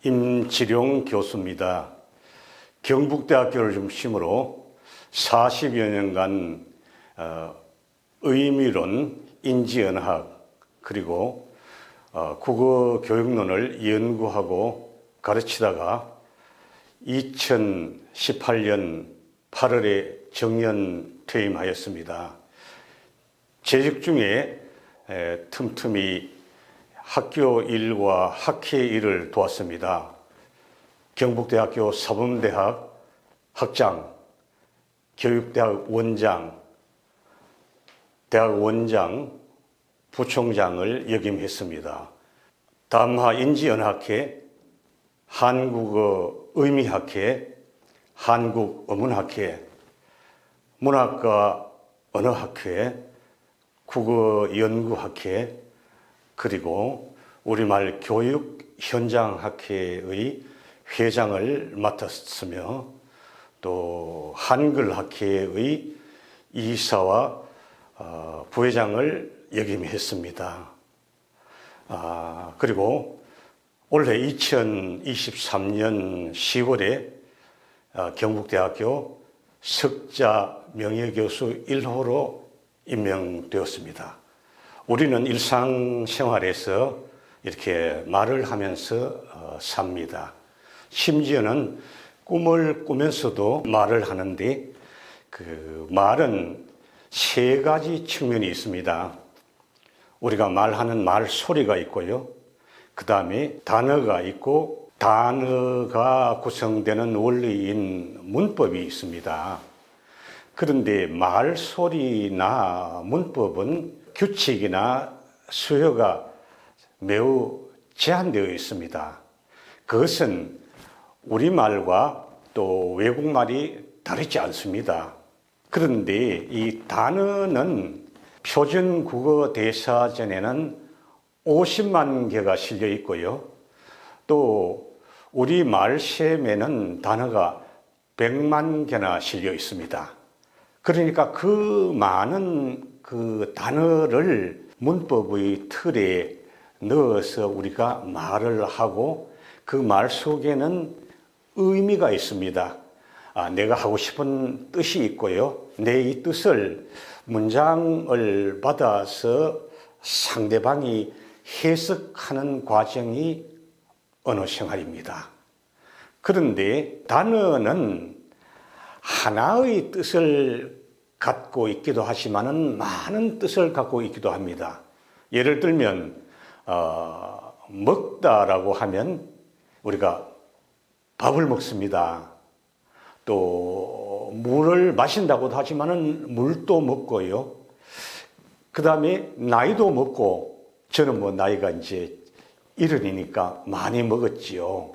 임지룡 교수입니다. 경북대학교를 중심으로 40여 년간 의미론, 인지언어학 그리고 국어교육론을 연구하고 가르치다가 2018년 8월에 정년 퇴임하였습니다. 재직 중에 틈틈이 학교 일과 학회 일을 도왔습니다. 경북대학교 사범대학 학장, 교육대학 원장, 대학 원장, 부총장을 역임했습니다. 담화 인지언어학회, 한국어 의미학회, 한국어문학회, 문학과 언어학회, 국어연구학회, 그리고 우리말 교육현장학회의 회장을 맡았으며 또 한글학회의 이사와 부회장을 역임했습니다. 그리고 올해 2023년 10월에 경북대학교 석자 명예교수 1호로 임명되었습니다. 우리는 일상생활에서 이렇게 말을 하면서 삽니다. 심지어는 꿈을 꾸면서도 말을 하는데 그 말은 세 가지 측면이 있습니다. 우리가 말하는 말 소리가 있고요. 그 다음에 단어가 있고 단어가 구성되는 원리인 문법이 있습니다. 그런데 말 소리나 문법은 규칙이나 수요가 매우 제한되어 있습니다. 그것은 우리말과 또 외국말이 다르지 않습니다. 그런데 이 단어는 표준국어 대사전에는 50만 개가 실려 있고요. 또 우리 말셈에는 단어가 100만 개나 실려 있습니다. 그러니까 그 많은 그 단어를 문법의 틀에 넣어서 우리가 말을 하고 그 말 속에는 의미가 있습니다. 내가 하고 싶은 뜻이 있고요. 내 이 뜻을 문장을 받아서 상대방이 해석하는 과정이 언어생활입니다. 그런데 단어는 하나의 뜻을 갖고 있기도 하지만은 많은 뜻을 갖고 있기도 합니다. 예를 들면 먹다라고 하면 우리가 밥을 먹습니다. 또 물을 마신다고도 하지만은 물도 먹고요. 그 다음에 나이도 먹고 저는 뭐 나이가 이제 70이니까 많이 먹었지요.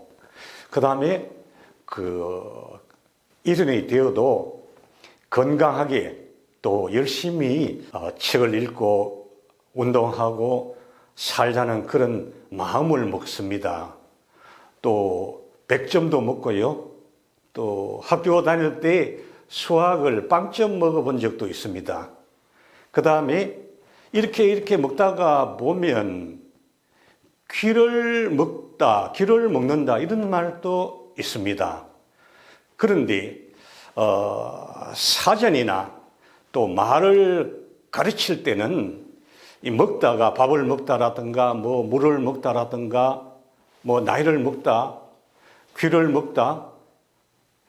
그 다음에 이른이 되어도 건강하게 또 열심히 책을 읽고 운동하고 살자는 그런 마음을 먹습니다. 또 100점도 먹고요. 또 학교 다닐 때 수학을 빵점 먹어본 적도 있습니다. 그 다음에 이렇게 먹다가 보면 귀를 먹는다 이런 말도 있습니다. 그런데 사전이나 또 말을 가르칠 때는 이 먹다가 밥을 먹다라든가 뭐 물을 먹다라든가 뭐 나이를 먹다, 귀를 먹다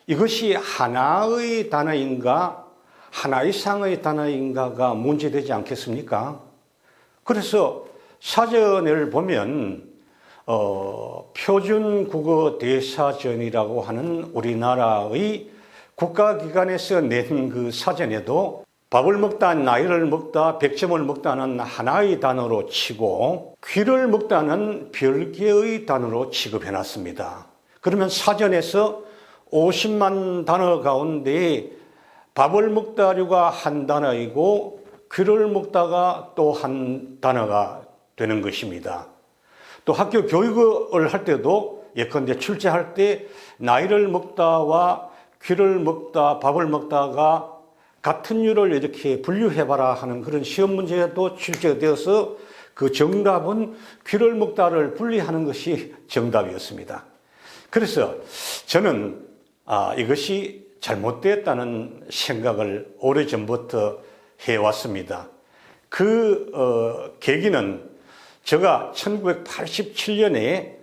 이것이 하나의 단어인가 하나 이상의 단어인가가 문제되지 않겠습니까? 그래서 사전을 보면 표준국어 대사전이라고 하는 우리나라의 국가기관에서 낸 그 사전에도 밥을 먹다, 나이를 먹다, 100점을 먹다는 하나의 단어로 치고 귀를 먹다는 별개의 단어로 취급해놨습니다. 그러면 사전에서 50만 단어 가운데 밥을 먹다류가 한 단어이고 귀를 먹다가 또 한 단어가 되는 것입니다. 또 학교 교육을 할 때도 예컨대 출제할 때 나이를 먹다와 귀를 먹다, 밥을 먹다가 같은 류를 이렇게 분류해봐라 하는 그런 시험 문제도 출제되어서 그 정답은 귀를 먹다를 분리하는 것이 정답이었습니다. 그래서 저는 이것이 잘못되었다는 생각을 오래전부터 해왔습니다. 그 계기는 제가 1987년에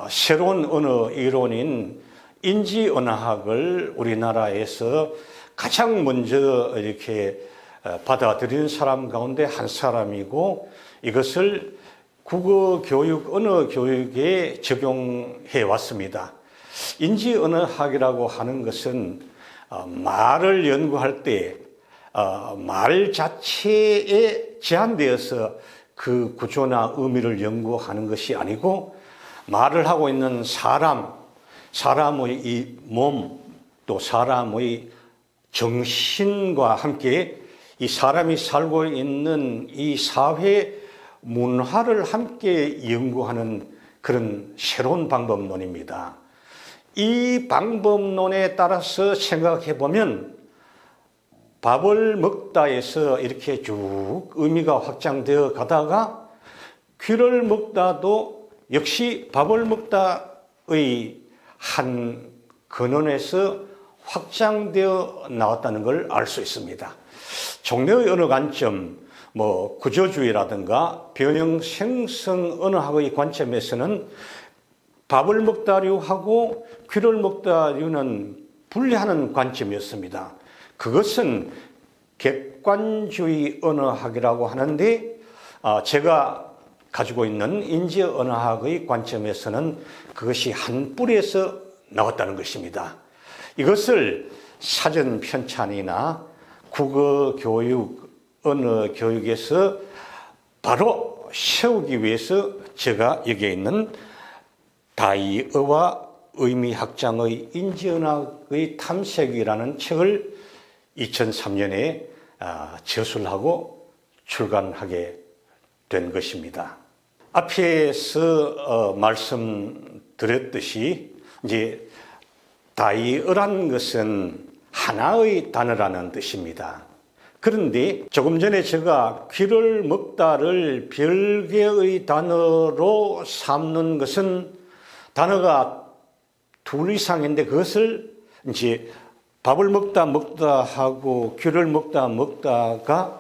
새로운 언어 이론인 인지 언어학을 우리나라에서 가장 먼저 이렇게 받아들인 사람 가운데 한 사람이고, 이것을 국어 교육, 언어 교육에 적용해 왔습니다. 인지 언어학이라고 하는 것은 말을 연구할 때 말 자체에 제한되어서 그 구조나 의미를 연구하는 것이 아니고, 말을 하고 있는 사람의 이 몸, 또 사람의 정신과 함께 이 사람이 살고 있는 이 사회 문화를 함께 연구하는 그런 새로운 방법론입니다. 이 방법론에 따라서 생각해 보면 밥을 먹다에서 이렇게 쭉 의미가 확장되어 가다가, 귀를 먹다도 역시 밥을 먹다의 한 근원에서 확장되어 나왔다는 걸 알 수 있습니다. 종래의 언어 관점, 구조주의라든가 변형 생성 언어학의 관점에서는 밥을 먹다류하고 귀를 먹다류는 분리하는 관점이었습니다. 그것은 객관주의 언어학이라고 하는데, 제가 가지고 있는 인지 언어학의 관점에서는 그것이 한 뿌리에서 나왔다는 것입니다. 이것을 사전 편찬이나 국어 교육, 언어 교육에서 바로 세우기 위해서 제가 여기에 있는 다이어와 의미 확장의 인지 언어학의 탐색이라는 책을 2003년에 저술하고 출간하게 된 것입니다. 앞에서 말씀드렸듯이 이제 다이어란 것은 하나의 단어라는 뜻입니다. 그런데 조금 전에 제가 귀를 먹다를 별개의 단어로 삼는 것은 단어가 둘 이상인데, 그것을 이제 밥을 먹다 하고 귀를 먹다가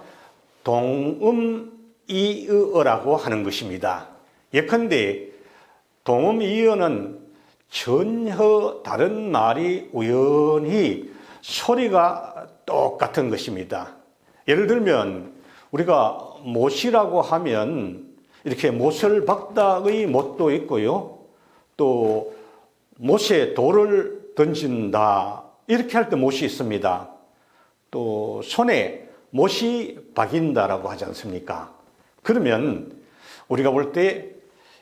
동음이어라고 하는 것입니다. 예컨대 동음이어는 전혀 다른 말이 우연히 소리가 똑같은 것입니다. 예를 들면 우리가 못이라고 하면 이렇게 못을 박다의 못도 있고요, 또 못에 돌을 던진다 이렇게 할 때 못이 있습니다. 또 손에 못이 박인다라고 하지 않습니까? 그러면 우리가 볼 때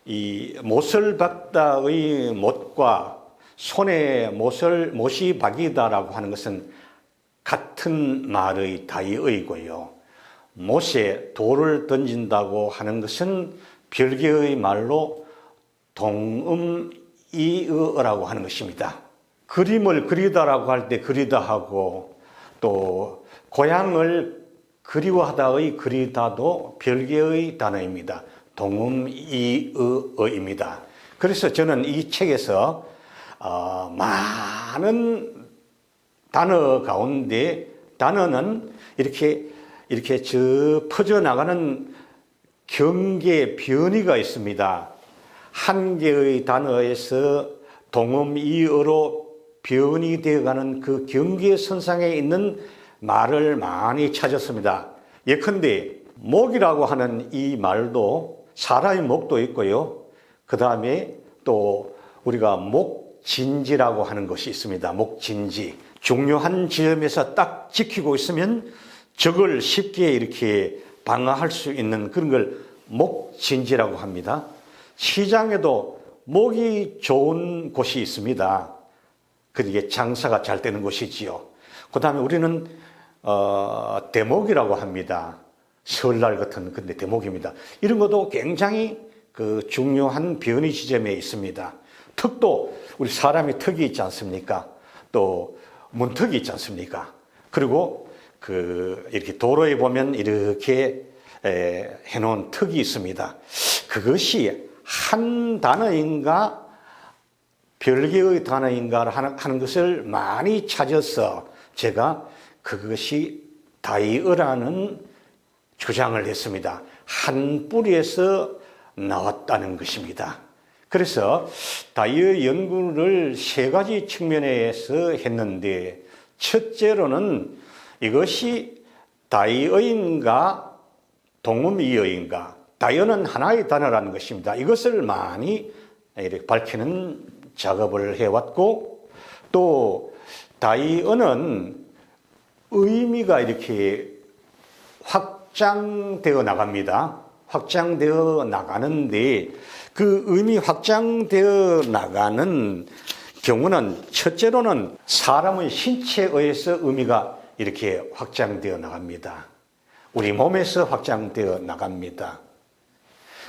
이 못을 박다의 못과 손에 못이 박이다라고 하는 것은 같은 말의 다이어이고요, 못에 돌을 던진다고 하는 것은 별개의 말로 동음이어라고 하는 것입니다. 그림을 그리다라고 할 때 그리다 하고, 또 고향을 그리워하다의 그리다도 별개의 단어입니다. 동음이어입니다. 그래서 저는 이 책에서 많은 단어 가운데 단어는 이렇게 퍼져나가는 경계 변이가 있습니다. 한 개의 단어에서 동음이어로 변이되어가는 그 경계선상에 있는 말을 많이 찾았습니다. 예컨대 목이라고 하는 이 말도 사람의 목도 있고요, 그 다음에 또 우리가 목진지라고 하는 것이 있습니다. 목진지, 중요한 지점에서 딱 지키고 있으면 적을 쉽게 이렇게 방어할 수 있는 그런 걸 목진지라고 합니다. 시장에도 목이 좋은 곳이 있습니다. 그게 장사가 잘 되는 곳이지요. 그 다음에 우리는 대목이라고 합니다. 설날 같은 근데 대목입니다. 이런 것도 굉장히 그 중요한 변이 지점에 있습니다. 턱도 우리 사람이 턱이 있지 않습니까? 또 문턱이 있지 않습니까? 그리고 이렇게 도로에 보면 이렇게 해놓은 턱이 있습니다. 그것이 한 단어인가 별개의 단어인가 하는 것을 많이 찾아서 제가 그것이 다이어라는 주장을 했습니다. 한 뿌리에서 나왔다는 것입니다. 그래서 다이어 연구를 세 가지 측면에서 했는데, 첫째로는 이것이 다이어인가 동음이어인가, 다이어는 하나의 단어라는 것입니다. 이것을 많이 이렇게 밝히는 작업을 해왔고, 또 다이어는 의미가 이렇게 확장되어 나갑니다. 확장되어 나가는데, 그 의미 확장되어 나가는 경우는 첫째로는 사람의 신체에 의해서 의미가 이렇게 확장되어 나갑니다. 우리 몸에서 확장되어 나갑니다.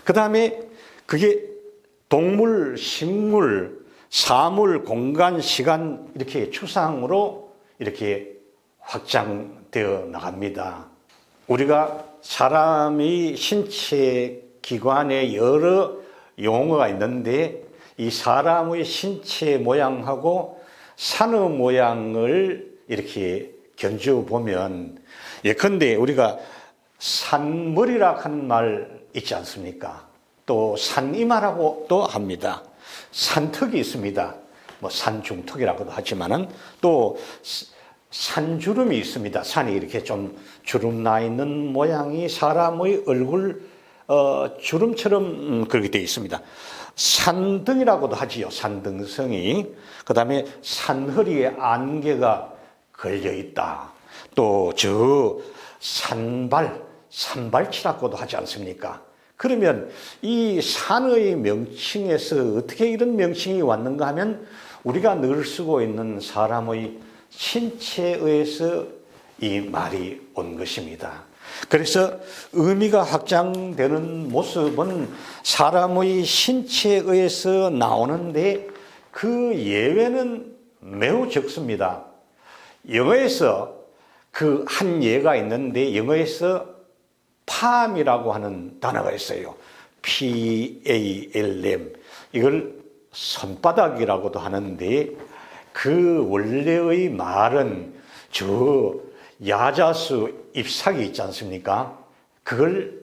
그 다음에 그게 동물, 식물, 사물, 공간, 시간 이렇게 추상으로 이렇게 확장되어 나갑니다. 우리가 사람의 신체 기관에 여러 용어가 있는데, 이 사람의 신체 모양하고 산의 모양을 이렇게 견주어 보면, 예컨대 우리가 산머리라 하는 말 있지 않습니까? 또 산이마라고도 합니다. 산턱이 있습니다. 뭐 산중턱이라고도 하지만은 또 산주름이 있습니다. 산이 이렇게 좀 주름 나 있는 모양이 사람의 얼굴 주름처럼 그렇게 되어 있습니다. 산등이라고도 하지요. 산등성이. 그 다음에 산허리에 안개가 걸려 있다. 또 저 산발치라고도 하지 않습니까? 그러면 이 산의 명칭에서 어떻게 이런 명칭이 왔는가 하면, 우리가 늘 쓰고 있는 사람의 신체에 의해서 이 말이 온 것입니다. 그래서 의미가 확장되는 모습은 사람의 신체에 의해서 나오는데, 그 예외는 매우 적습니다. 영어에서 그 한 예가 있는데, 영어에서 palm이라고 하는 단어가 있어요. PALM. 이걸 손바닥이라고도 하는데, 그 원래의 말은 저 야자수 잎사귀 있지 않습니까? 그걸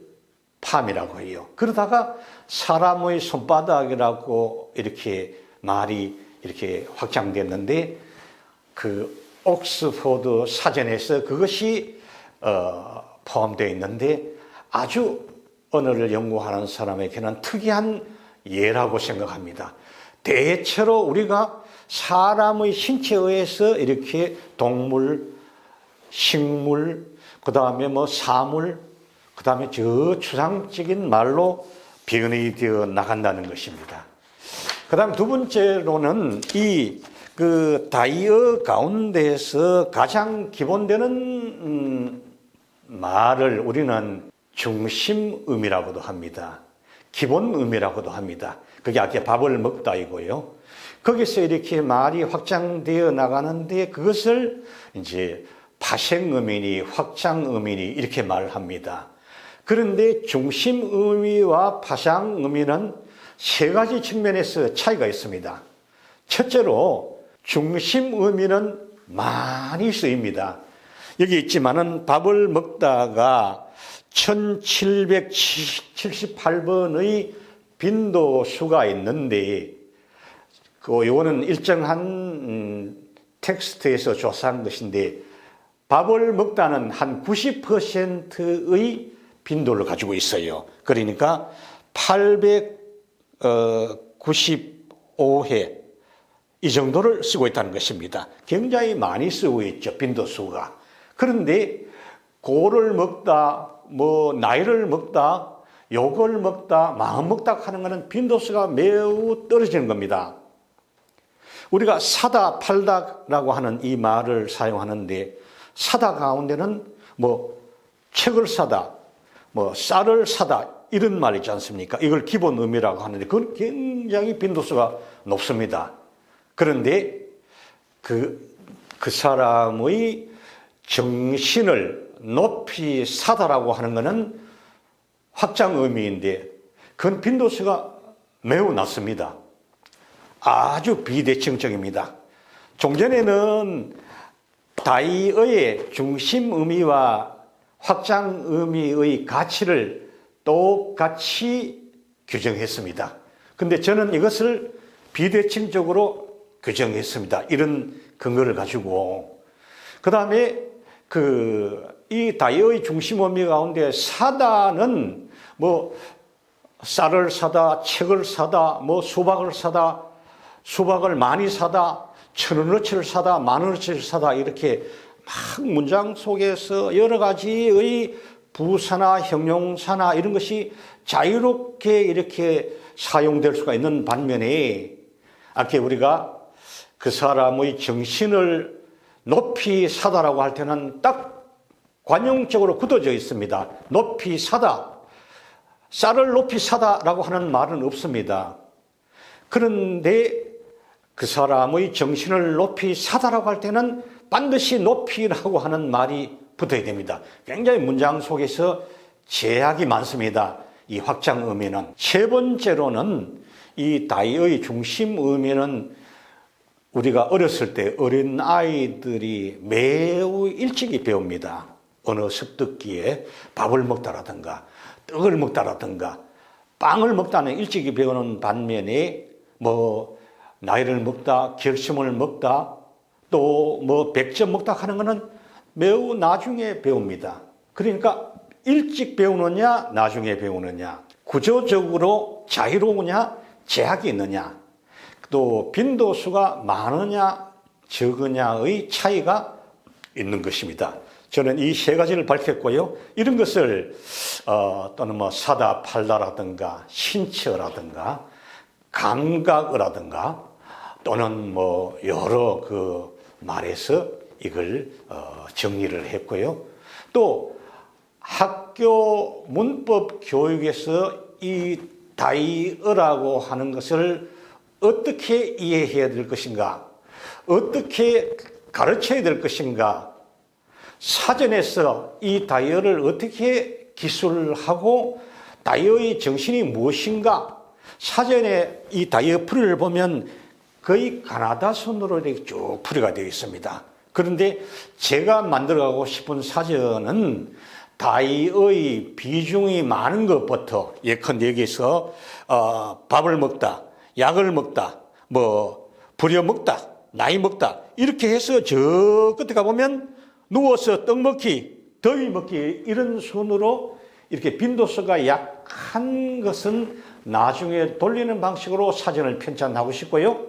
palm이라고 해요. 그러다가 사람의 손바닥이라고 이렇게 말이 이렇게 확장됐는데, 그 옥스포드 사전에서 그것이 포함되어 있는데, 아주 언어를 연구하는 사람에게는 특이한 예라고 생각합니다. 대체로 우리가 사람의 신체에 의해서 이렇게 동물, 식물, 그 다음에 뭐 사물, 그 다음에 저 추상적인 말로 변이 되어 나간다는 것입니다. 그 다음 두 번째로는 그 다이어 가운데서 가장 기본되는 말을 우리는 중심음이라고도 합니다. 기본음이라고도 합니다. 그게 아까 밥을 먹다이고요. 거기서 이렇게 말이 확장되어 나가는데, 그것을 이제 파생음이니 확장음이니 이렇게 말합니다. 그런데 중심음이와 파생음이는 세 가지 측면에서 차이가 있습니다. 첫째로 중심음이는 많이 쓰입니다. 여기 있지만은 밥을 먹다가 1778번의 빈도수가 있는데, 요거는 일정한 텍스트에서 조사한 것인데, 밥을 먹다는 한 90%의 빈도를 가지고 있어요. 그러니까 895회 이 정도를 쓰고 있다는 것입니다. 굉장히 많이 쓰고 있죠, 빈도수가. 그런데 고를 먹다, 뭐 나이를 먹다, 욕을 먹다, 마음 먹다 하는 것은 빈도수가 매우 떨어지는 겁니다. 우리가 사다, 팔다라고 하는 이 말을 사용하는데, 사다 가운데는 뭐 책을 사다, 뭐 쌀을 사다 이런 말 있지 않습니까? 이걸 기본 의미라고 하는데, 그건 굉장히 빈도수가 높습니다. 그런데 그 사람의 정신을 높이 사다라고 하는 것은 확장 의미인데, 그건 빈도수가 매우 낮습니다. 아주 비대칭적입니다. 종전에는 다이어의 중심 의미와 확장 의미의 가치를 똑같이 규정했습니다. 근데 저는 이것을 비대칭적으로 규정했습니다. 이런 근거를 가지고. 그 다음에 이 다이어의 중심 의미 가운데 사다는 뭐 쌀을 사다, 책을 사다, 뭐 수박을 사다, 수박을 많이 사다, 1,000원어치를 사다, 10,000원어치를 사다, 이렇게 막 문장 속에서 여러 가지의 부사나 형용사나 이런 것이 자유롭게 이렇게 사용될 수가 있는 반면에, 아까 우리가 그 사람의 정신을 높이 사다라고 할 때는 딱 관용적으로 굳어져 있습니다. 높이 사다. 쌀을 높이 사다라고 하는 말은 없습니다. 그런데 그 사람의 정신을 높이 사다라고 할 때는 반드시 높이라고 하는 말이 붙어야 됩니다. 굉장히 문장 속에서 제약이 많습니다. 이 확장 의미는. 세 번째로는 이 다이어의 중심 의미는 우리가 어렸을 때 어린 아이들이 매우 일찍이 배웁니다. 어느 습득기에 밥을 먹다라든가 떡을 먹다라든가 빵을 먹다는 일찍이 배우는 반면에 뭐 나이를 먹다, 결심을 먹다, 또 뭐 100점 먹다 하는 것은 매우 나중에 배웁니다. 그러니까 일찍 배우느냐, 나중에 배우느냐, 구조적으로 자유로우냐, 제약이 있느냐, 또 빈도수가 많으냐, 적으냐의 차이가 있는 것입니다. 저는 이 세 가지를 밝혔고요. 이런 것을 또는 뭐 사다, 팔다라든가 신처라든가 감각이라든가 또는 뭐 여러 그 말에서 이걸 정리를 했고요. 또 학교 문법 교육에서 이 다이어라고 하는 것을 어떻게 이해해야 될 것인가, 어떻게 가르쳐야 될 것인가, 사전에서 이 다이어를 어떻게 기술하고 다이어의 정신이 무엇인가, 사전에 이 다이어 풀이를 보면 거의 가나다선으로 쭉 풀이가 되어 있습니다. 그런데 제가 만들어가고 싶은 사전은 다이어의 비중이 많은 것부터, 예컨대 여기서 밥을 먹다, 약을 먹다, 뭐 부려 먹다, 나이 먹다, 이렇게 해서 저 끝에 가보면 누워서 떡 먹기, 더위 먹기, 이런 순으로 이렇게 빈도수가 약한 것은 나중에 돌리는 방식으로 사전을 편찬하고 싶고요.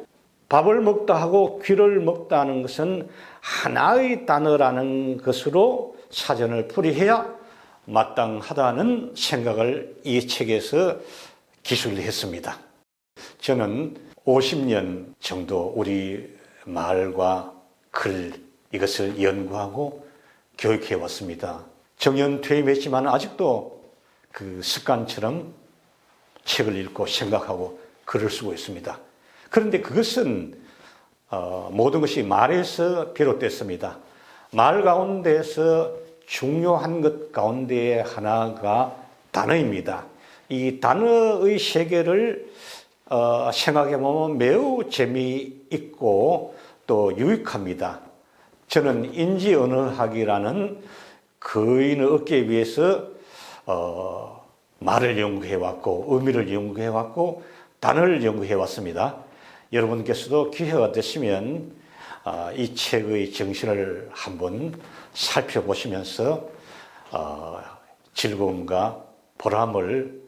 밥을 먹다 하고 귀를 먹다 하는 것은 하나의 단어라는 것으로 사전을 풀이해야 마땅하다는 생각을 이 책에서 기술했습니다. 저는 50년 정도 우리 말과 글, 이것을 연구하고 교육해 왔습니다. 정년 퇴임했지만 아직도 그 습관처럼 책을 읽고 생각하고 글을 쓰고 있습니다. 그런데 그것은 모든 것이 말에서 비롯됐습니다. 말 가운데서 중요한 것 가운데 하나가 단어입니다. 이 단어의 세계를 생각해 보면 매우 재미있고 또 유익합니다. 저는 인지언어학이라는 거인을 얻기 위해서 말을 연구해 왔고 의미를 연구해 왔고 단어를 연구해 왔습니다. 여러분께서도 기회가 되시면 이 책의 정신을 한번 살펴보시면서 즐거움과 보람을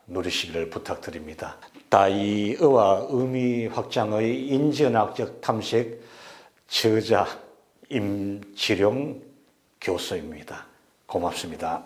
누리시기를 부탁드립니다. 다이어와 의미 확장의 인지언어학적 탐색, 저자 임지룡 교수입니다. 고맙습니다.